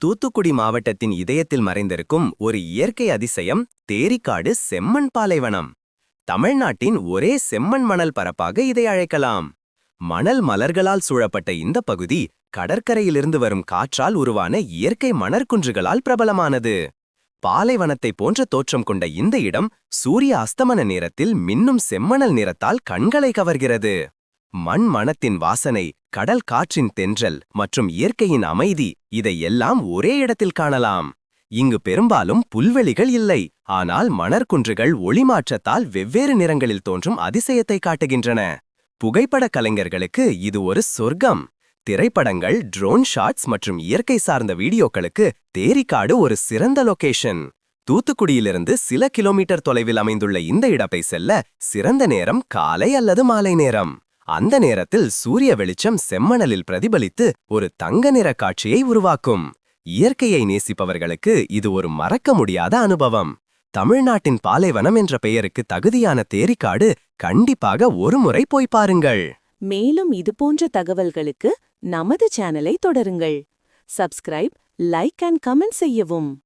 தூத்துக்குடி மாவட்டத்தின் இதயத்தில் மறைந்திருக்கும் ஒரு இயற்கை அதிசயம் தேரிக்காடு செம்மண் பாலைவனம். தமிழ்நாட்டின் ஒரே செம்மண் மணல் பரப்பாக இதை அழைக்கலாம். மணல் மலர்களால் சூழப்பட்ட இந்த பகுதி கடற்கரையிலிருந்து வரும் காற்றால் உருவான இயற்கை மணற்குன்றுகளால் பிரபலமானது. பாலைவனத்தை போன்ற தோற்றம் கொண்ட இந்த இடம் சூரிய அஸ்தமன நேரத்தில் மின்னும் செம்மணல் நிறத்தால் கண்களை கவர்கிறது. மண் மணத்தின் வாசனை, கடல் காற்றின் தென்றல் மற்றும் இயற்கையின் அமைதி, இதையெல்லாம் ஒரே இடத்தில் காணலாம். இங்கு பெரும்பாலும் புல்வெளிகள் இல்லை, ஆனால் மணற்குன்றுகள் ஒளிமாற்றத்தால் வெவ்வேறு நிறங்களில் தோன்றும் அதிசயத்தை காட்டுகின்றன. புகைப்பட கலைஞர்களுக்கு இது ஒரு சொர்க்கம். திரைப்படங்கள், ட்ரோன் ஷாட்ஸ் மற்றும் இயற்கை சார்ந்த வீடியோக்களுக்கு தேரிக்காடு ஒரு சிறந்த லொகேஷன். தூத்துக்குடியிலிருந்து சில கிலோமீட்டர் தொலைவில் அமைந்துள்ள இந்த இடத்தை செல்ல சிறந்த நேரம் காலை அல்லது மாலை நேரம். அந்த நேரத்தில் சூரிய வெளிச்சம் செம்மணலில் பிரதிபலித்து ஒரு தங்க நிற காட்சியை உருவாக்கும். இயற்கையை நேசிப்பவர்களுக்கு இது ஒரு மறக்க முடியாத அனுபவம். தமிழ்நாட்டின் பாலைவனம் என்ற பெயருக்கு தகுதியான தேரிக்காடு கண்டிப்பாக ஒருமுறை போய் பாருங்கள். மேலும் இதுபோன்ற தகவல்களுக்கு நமது சேனலை தொடருங்கள். சப்ஸ்கிரைப், லைக் அண்ட் கமெண்ட் செய்யவும்.